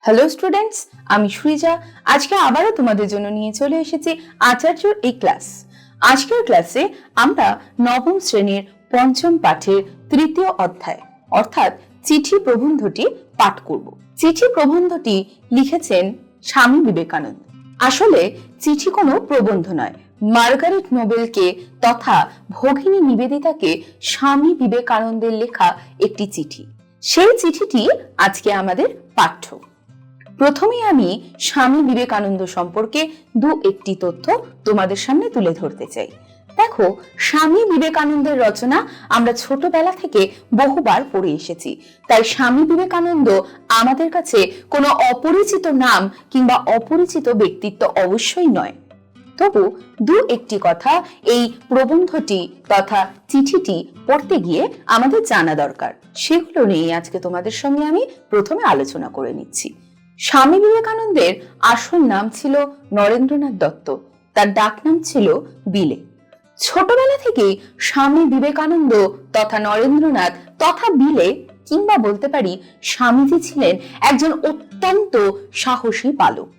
Hello students, আমি সৃজা। আজকে আবারও তোমাদের জন্য নিয়ে চলে এসেছি আচার্যর এই ক্লাস। আজকের ক্লাসে আমরা নবম শ্রেণীর পঞ্চম পাঠের তৃতীয় অধ্যায় অর্থাৎ চিঠি প্রবন্ধটি পাঠ করব। চিঠি প্রবন্ধটি লিখেছেন স্বামী বিবেকানন্দ। আসলে চিঠি কোনো প্রবন্ধ নয়, মার্গারেট নোবেলকে তথা ভগিনী নিবেদিতাকে স্বামী বিবেকানন্দের লেখা একটি চিঠি। সেই চিঠিটি আজকে আমাদের পাঠ্য। প্রথমে আমি স্বামী বিবেকানন্দ সম্পর্কে একটি তথ্য তোমাদের সামনে তুলে ধরতে চাই। দেখো, স্বামী বিবেকানন্দের রচনা আমরা ছোটবেলা থেকে বহুবার পড়ে এসেছি, তাই স্বামী বিবেকানন্দ আমাদের কাছে কোনো অপরিচিত নাম কিংবা অপরিচিত ব্যক্তিত্ব অবশ্যই নয়। তবু একটি কথা এই প্রবন্ধটি তথা চিঠিটি পড়তে গিয়ে আমাদের জানা দরকার, সেগুলো নিয়ে আজকে তোমাদের সঙ্গে আমি প্রথমে আলোচনা করে নিচ্ছি। স্বামী বিবেকানন্দের আসল নাম ছিল নরেন্দ্রনাথ দত্ত, তার ডাক নাম ছিল বিলে। ছোটবেলা থেকেই স্বামী বিবেকানন্দ তথা নরেন্দ্রনাথ তথা বিলে কিংবা বলতে পারি স্বামীজি ছিলেন একজন অত্যন্ত সাহসী বালক।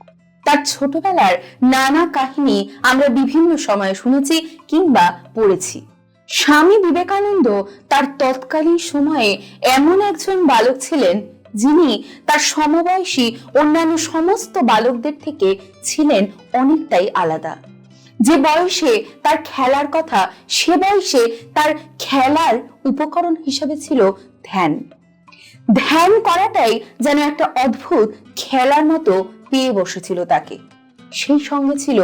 তার ছোটবেলার নানা কাহিনী আমরা বিভিন্ন সময়ে শুনেছি কিংবা পড়েছি। স্বামী বিবেকানন্দ তার তৎকালীন সময়ে এমন একজন বালক ছিলেন যিনি তার সমবয়সী অন্যান্য সমস্ত বালকদের থেকে ছিলেন অনেকটাই আলাদা। যে বয়সে তার খেলার কথা, সে বয়সে তার খেলার উপকরণ হিসেবে ছিল ধ্যান। ধ্যান করাটাই যেন একটা অদ্ভুত খেলার মতো পেয়ে বসেছিল তাকে। সেই সঙ্গে ছিল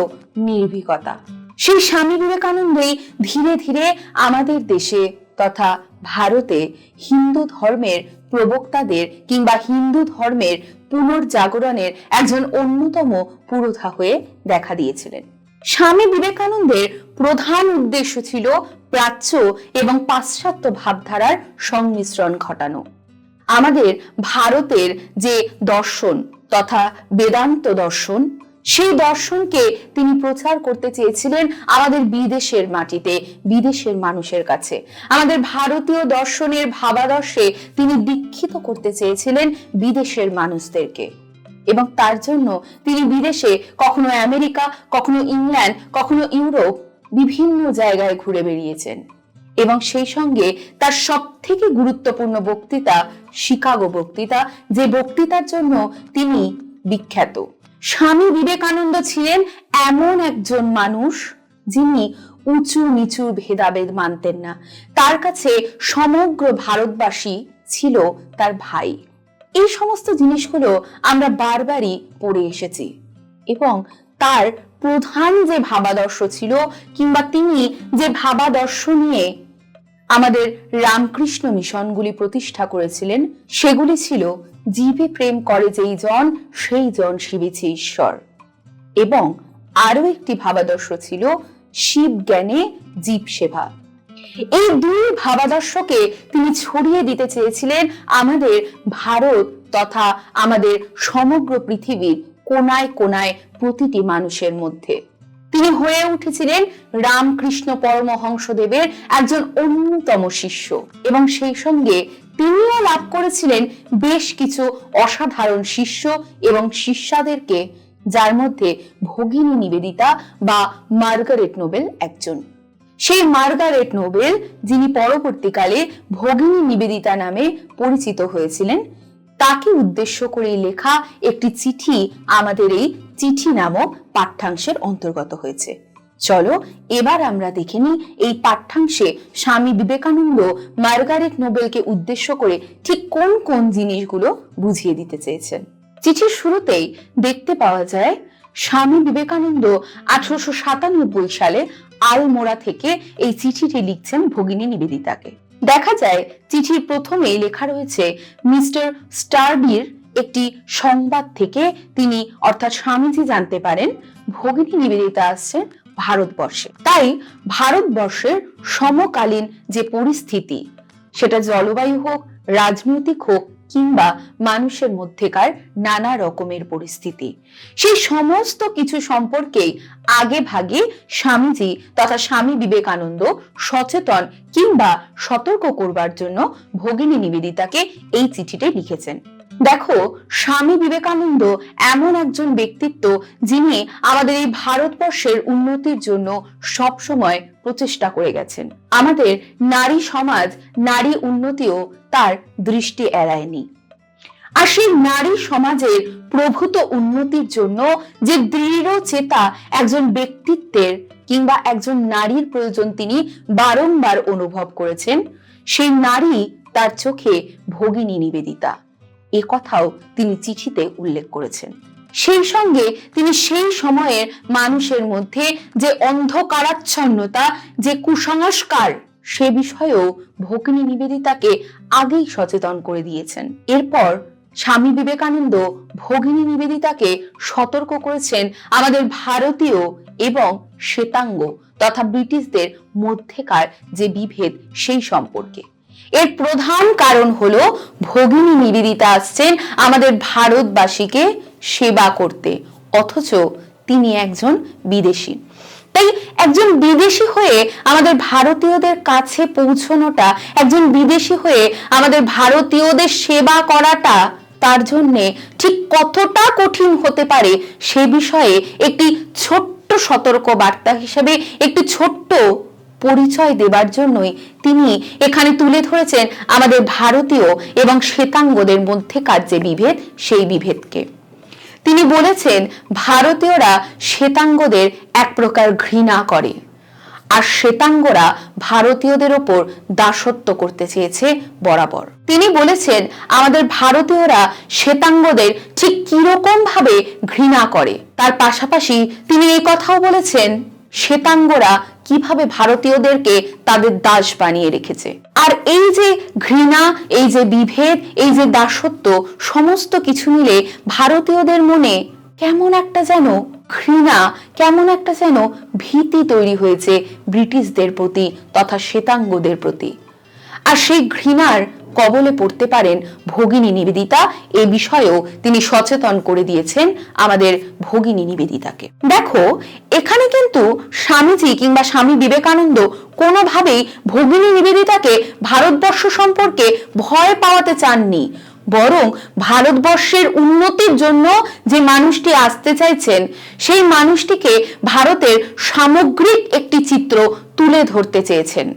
নির্ভীকতা। সেই স্বামী বিবেকানন্দই ধীরে ধীরে আমাদের দেশে তথা ভারতে হিন্দু ধর্মের প্রবক্তাদের কিংবা হিন্দু ধর্মের পুনর্জাগরণের একজন অন্যতম পুরোধা হয়ে দেখা দিয়েছিলেন। স্বামী বিবেকানন্দের প্রধান উদ্দেশ্য ছিল প্রাচ্য এবং পাশ্চাত্য ভাবধারার সংমিশ্রণ ঘটানো। আমাদের ভারতের যে দর্শন তথা বেদান্ত দর্শন, সেই দর্শনকে তিনি প্রচার করতে চেয়েছিলেন আমাদের বিদেশের মাটিতে, বিদেশের মানুষের কাছে। আমাদের ভারতীয় দর্শনের ভাবাদর্শে তিনি দীক্ষিত করতে চেয়েছিলেন বিদেশের মানুষদেরকে, এবং তার জন্য তিনি বিদেশে কখনো আমেরিকা, কখনো ইংল্যান্ড, কখনো ইউরোপ বিভিন্ন জায়গায় ঘুরে বেরিয়েছেন। এবং সেই সঙ্গে তার সব থেকে গুরুত্বপূর্ণ বক্তৃতা শিকাগো বক্তৃতা, যে বক্তৃতার জন্য তিনি বিখ্যাত। স্বামী বিবেকানন্দ ছিলেন এমন একজন মানুষ যিনি উঁচু নিচু ভেদাভেদ মানতেন না। তার কাছে সমগ্র ভারতবাসী ছিল তার ভাই। এই সমস্ত জিনিসগুলো আমরা বারবারই পড়ে এসেছি। এবং তার প্রধান যে ভাবাদর্শ ছিল কিংবা তিনি যে ভাবাদর্শ নিয়ে আমাদের রামকৃষ্ণ মিশনগুলি প্রতিষ্ঠা করেছিলেন, সেগুলি ছিল জীবে প্রেম করে যেই জন, সেই জন শিবেছে ঈশ্বর। এবং আরো একটি ভাবাদর্শ ছিল শিব জ্ঞানে জীব সেবা। এই দুই ভাবাদর্শকে তিনি ছড়িয়ে দিতে চেয়েছিলেন আমাদের ভারত তথা আমাদের সমগ্র পৃথিবীর কোনায় কোনায় প্রতিটি মানুষের মধ্যে। তিনি হয়ে উঠেছিলেন রামকৃষ্ণ পরমহংসদেবের একজন অন্যতম শিষ্য, এবং সেই সঙ্গে তিনিও লাভ করেছিলেন বেশ কিছু অসাধারণ শিষ্য এবং শিষ্যাদেরকে, যার মধ্যে ভগিনী নিবেদিতা বা মার্গারেট নোবেল একজন। সেই মার্গারেট নোবেল, যিনি পরবর্তীকালে ভগিনী নিবেদিতা নামে পরিচিত হয়েছিলেন, তাকে উদ্দেশ্য করে লেখা একটি চিঠি আমাদের এই চিঠি নামক পাঠ্যাংশের অন্তর্গত হয়েছে। চলো এবার আমরা দেখে নিই এই পাঠ্যাংশে স্বামী বিবেকানন্দ মার্গারেট নোবেলকে উদ্দেশ্য করে ঠিক কোন কোন জিনিসগুলো বুঝিয়ে দিতে চেয়েছেন। চিঠির শুরুতেই দেখতে পাওয়া যায় স্বামী বিবেকানন্দ 1897 সালে আলমোড়া থেকে এই চিঠিটি লিখছেন ভগিনী নিবেদিতাকে। দেখা যায় চিঠির প্রথমেই লেখা রয়েছে মিস্টার স্টার্ডির একটি সংবাদ থেকে তিনি অর্থাৎ স্বামীজি জানতে পারেন ভগিনী নিবেদিতা আসছেন ভারতবর্ষে। তাই ভারতবর্ষের সমকালীন যে পরিস্থিতি, সেটা জলবায়ু হোক, রাজনৈতিক হোক কিংবা মানুষের মধ্যেকার নানা রকমের পরিস্থিতি, সেই সমস্ত কিছু সম্পর্কেই আগে ভাগে স্বামীজি তথা স্বামী বিবেকানন্দ সচেতন কিংবা সতর্ক করবার জন্য ভগিনী নিবেদিতাকে এই চিঠিটি লিখেছেন। দেখো, স্বামী বিবেকানন্দ এমন একজন ব্যক্তিত্ব যিনি আমাদের এই ভারতবর্ষের উন্নতির জন্য সব সময় প্রচেষ্টা করে গেছেন। আমাদের নারী সমাজ, নারী উন্নতিও তার দৃষ্টি এড়ায়নি। আর সেই নারী সমাজের প্রভূত উন্নতির জন্য যে দৃঢ় চেতা একজন ব্যক্তিত্বের কিংবা একজন নারীর প্রয়োজন তিনি বারংবার অনুভব করেছেন, সেই নারী তার চোখে ভগিনী নিবেদিতা। এ কথাও তিনি চিঠিতে উল্লেখ করেছেন। সেই সঙ্গে তিনি সেই সময়ের মানুষের মধ্যে যে অন্ধকারাচ্ছন্নতা, যে কুসংস্কার, সে বিষয়েও ভগিনী নিবেদিতাকে আগেই সচেতন করে দিয়েছেন। এরপর স্বামী বিবেকানন্দ ভগিনী নিবেদিতাকে সতর্ক করেছেন আমাদের ভারতীয় এবং শ্বেতাঙ্গ তথা ব্রিটিশদের মধ্যেকার যে বিভেদ সেই সম্পর্কে। এর প্রধান কারণ হলো ভগিনী নিবেদিতা আসছেন আমাদের ভারতবাসীকে সেবা করতে, অথচ তিনি একজন বিদেশী। তাই একজন বিদেশী হয়ে আমাদের ভারতীয়দের কাছে পৌঁছানোটা, একজন বিদেশী হয়ে আমাদের ভারতীয়দের সেবা করাটা তার জন্যে ঠিক কতটা কঠিন হতে পারে সে বিষয়ে একটি ছোট্ট সতর্ক বার্তা হিসেবে, একটি ছোট্ট পরিচয় দেবার জন্যই তিনি এখানে তুলে ধরেছেন আমাদের ভারতীয় এবং শ্বেতাঙ্গদের মধ্যেকার যে বিভেদ, সেই বিভেদকে। তিনি বলেছেন ভারতীয়রা শ্বেতাঙ্গদের এক প্রকার ঘৃণা করে, আর শ্বেতাঙ্গরা ভারতীয়দের ওপর দাসত্ব করতে চেয়েছে বরাবর। তিনি বলেছেন আমাদের ভারতীয়রা শ্বেতাঙ্গদের ঠিক কিরকম ভাবে ঘৃণা করে। তার পাশাপাশি তিনি এই কথাও বলেছেন শ্বেতাঙ্গরা কিভাবে ভারতীয়দেরকে তাদের দাস বানিয়ে রেখেছে। আর এই যে ঘৃণা, এই যে বিভেদ, এই যে দাসত্ব, সমস্ত কিছু মিলে ভারতীয়দের মনে কেমন একটা যেন ঘৃণা, কেমন একটা যেন ভীতি তৈরি হয়েছে ব্রিটিশদের প্রতি তথা শ্বেতাঙ্গদের প্রতি। আর সেই ঘৃণার কবলে পড়তে পারেন ভগিনী নিবেদিতা, এ বিষয়েও তিনি সচেতন করে দিয়েছেন আমাদের ভগিনী নিবেদিতাকে। দেখো, এখানে কিন্তু স্বামীজি কিংবা স্বামী বিবেকানন্দ কোনোভাবেই ভগিনী নিবেদিতাকে ভারতবর্ষ সম্পর্কে ভয় পাওয়াতে চাননি, বরং ভারতবর্ষের উন্নতির জন্য যে মানুষটি আসতে চাইছেন সেই মানুষটিকে ভারতের সামগ্রিক একটি চিত্র তুলে ধরতে চেয়েছেন,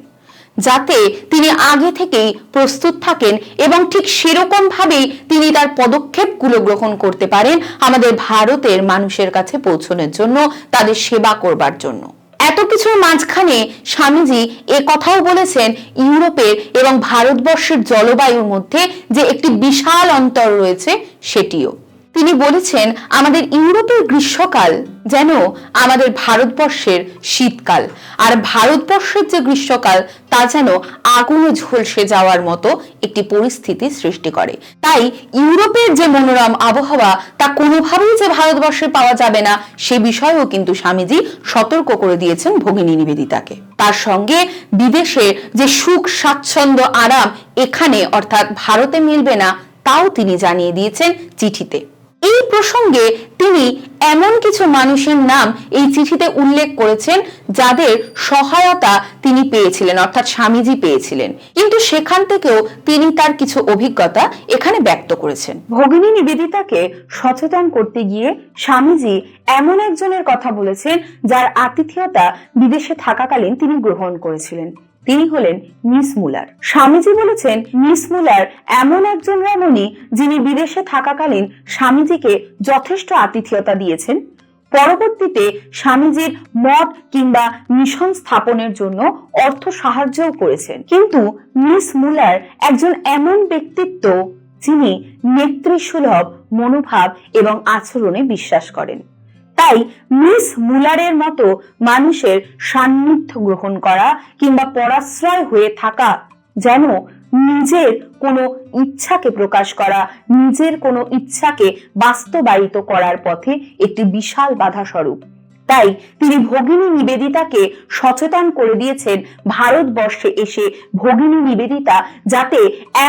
যাতে তিনি আগে থেকেই প্রস্তুত থাকেন এবং ঠিক সেরকম ভাবেই তিনি তার পদক্ষেপগুলো গ্রহণ করতে পারেন আমাদের ভারতের মানুষের কাছে পৌঁছানোর জন্য, তাদের সেবা করবার জন্য। এত কিছুর মাঝখানে স্বামীজি এ কথাও বলেছেন ইউরোপের এবং ভারতবর্ষের জলবায়ুর মধ্যে যে একটি বিশাল অন্তর রয়েছে সেটিও। তিনি বলেছেন আমাদের ইউরোপের গ্রীষ্মকাল যেন আমাদের ভারতবর্ষের শীতকাল, আর ভারতবর্ষের যে গ্রীষ্মকাল তা যেন আগুনে ঝলসে যাওয়ার মতো একটি পরিস্থিতি সৃষ্টি করে। তাই ইউরোপের যে মনোরম আবহাওয়া তা কোনোভাবেই যে ভারতবর্ষে পাওয়া যাবে না সে বিষয়েও কিন্তু স্বামীজি সতর্ক করে দিয়েছেন ভগিনী নিবেদিতাকে। তার সঙ্গে বিদেশের যে সুখ, স্বাচ্ছন্দ্য, আরাম এখানে অর্থাৎ ভারতে মিলবে না তাও তিনি জানিয়ে দিয়েছেন চিঠিতে। এই প্রসঙ্গে তিনি এমন কিছু মানুষের নাম এই চিঠিতে উল্লেখ করেছেন যাদের সহায়তা তিনি পেয়েছিলেন, অর্থাৎ স্বামীজি পেয়েছিলেন, কিন্তু সেখান থেকেও তিনি তার কিছু অভিজ্ঞতা এখানে ব্যক্ত করেছেন। ভগিনী নিবেদিতাকে সচেতন করতে গিয়ে স্বামীজি এমন একজনের কথা বলেছেন যার আতিথেয়তা বিদেশে থাকাকালীন তিনি গ্রহণ করেছিলেন। তিনি হলেন মিস মুলার। স্বামীজি বলেছেন মিস মুলার এমন একজন রমণী যিনি বিদেশে থাকাকালীন স্বামীজিকে যথেষ্ট আতিথেয়তা দিয়েছেন। পরবর্তীতে স্বামীজির মঠ কিংবা মিশন স্থাপনের জন্য অর্থ সাহায্যও করেছেন। কিন্তু মিস মুলার একজন এমন ব্যক্তিত্ব যিনি নেতৃসুলভ মনোভাব এবং আচরণে বিশ্বাস করেন। তাই মিস মুলারের মতো মানুষের সান্নিধ্য গ্রহণ করা কিংবা পরাশ্রয় হয়ে থাকা যেন নিজের কোনো ইচ্ছাকে প্রকাশ করা, নিজের কোনো ইচ্ছাকে বাস্তবায়িত করার পথে একটি বিশাল বাধা স্বরূপ। তাই তিনি ভগিনী নিবেদিতাকে সচেতন করে দিয়েছেন ভারতবর্ষে এসে ভগিনী নিবেদিতা যাতে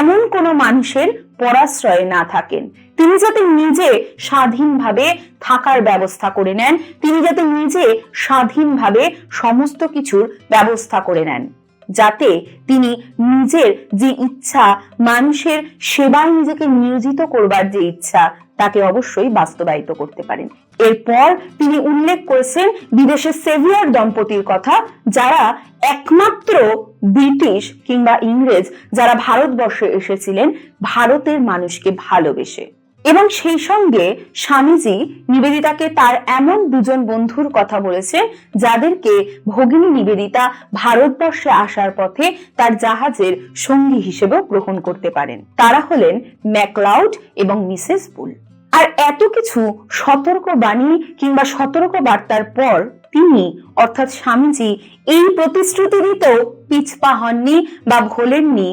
এমন কোনো মানুষের পরাশ্রয়ে না থাকেন, তিনি যাতে নিজে স্বাধীনভাবে থাকার ব্যবস্থা করে নেন, তিনি যাতে নিজে স্বাধীনভাবে সমস্ত কিছুর ব্যবস্থা করে নেন, যাতে তিনি নিজের যে ইচ্ছা, মানুষের সেবায় নিজেকে নিয়োজিত করবার যে ইচ্ছা, তাকে অবশ্যই বাস্তবায়িত করতে পারেন। এরপর তিনি উল্লেখ করেছেন বিদেশের সেভিয়ার দম্পতির কথা, যারা একমাত্র ব্রিটিশ কিংবা ইংরেজ যারা ভারতবর্ষে এসেছিলেন ভারতের মানুষকে ভালোবেসে। এবং সেই সঙ্গে স্বামীজি নিবেদিতাকে তার এমন দুজন বন্ধুর কথা বলেছেন যাদেরকে ভগিনী নিবেদিতা ভারতবর্ষে আসার পথে তার জাহাজের সঙ্গী হিসেবেও গ্রহণ করতে পারেন। তারা হলেন ম্যাকলাউড এবং মিসেস বুল। আর এত কিছু সতর্ক বাণী কিংবা সতর্ক বার্তার পর তিনি অর্থাৎ স্বামীজি এই প্রতিশ্রুতি দিতেও পিছপা হননি বা ভোলেননি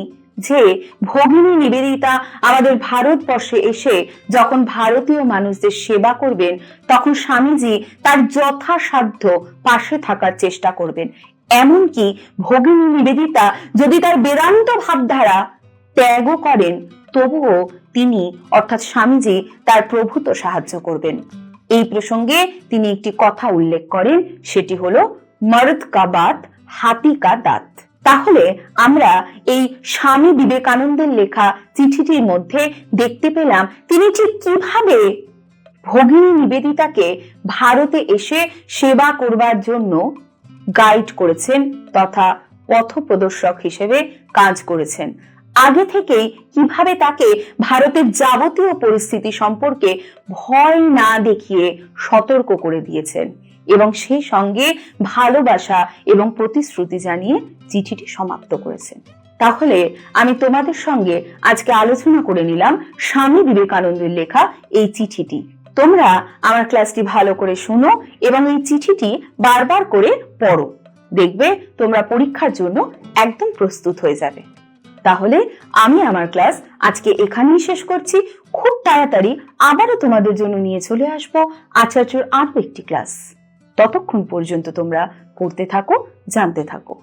যে ভগিনী নিবেদিতা আমাদের ভারতবর্ষে এসে যখন ভারতীয় মানুষদের সেবা করবেন তখন স্বামীজি তার যথাসাধ্য পাশে থাকার চেষ্টা করবেন। এমনকি ভগিনী নিবেদিতা যদি তার বেদান্ত ভাবধারা ত্যাগও করেন তবুও তিনি অর্থাৎ স্বামীজি তার প্রভূত সাহায্য করবেন। এই প্রসঙ্গে তিনি একটি কথা উল্লেখ করেন, সেটি হলো মর্দ কা বাত হাতি কা দাঁত। তাহলে আমরা এই স্বামী বিবেকানন্দের লেখা চিঠিটির মধ্যে দেখতে পেলাম তিনি ঠিক কিভাবে ভগিনী নিবেদিতাকে ভারতে এসে সেবা করবার জন্য গাইড করেছেন তথা পথপ্রদর্শক হিসেবে কাজ করেছেন। আগে থেকেই কিভাবে তাকে ভারতের যাবতীয় পরিস্থিতি সম্পর্কে ভয় না দেখিয়ে সতর্ক করে দিয়েছেন এবং সেই সঙ্গে ভালোবাসা এবং প্রতিশ্রুতি জানিয়ে চিঠিটি সমাপ্ত করেছেন। তাহলে আমি তোমাদের সঙ্গে আজকে আলোচনা করে নিলাম স্বামী বিবেকানন্দের লেখা এই চিঠিটি। তোমরা আমার ক্লাসটি ভালো করে শুনো এবং এই চিঠিটি বারবার করে পড়ো, দেখবে তোমরা পরীক্ষার জন্য একদম প্রস্তুত হয়ে যাবে। তাহলে আমি আমার ক্লাস আজকে এখানেই শেষ করছি। খুব তাড়াতাড়ি আবারও তোমাদের জন্য নিয়ে চলে আসবো আচার্যর আরো একটি ক্লাস। ততক্ষণ পর্যন্ত তোমরা পড়তে থাকো, জানতে থাকো।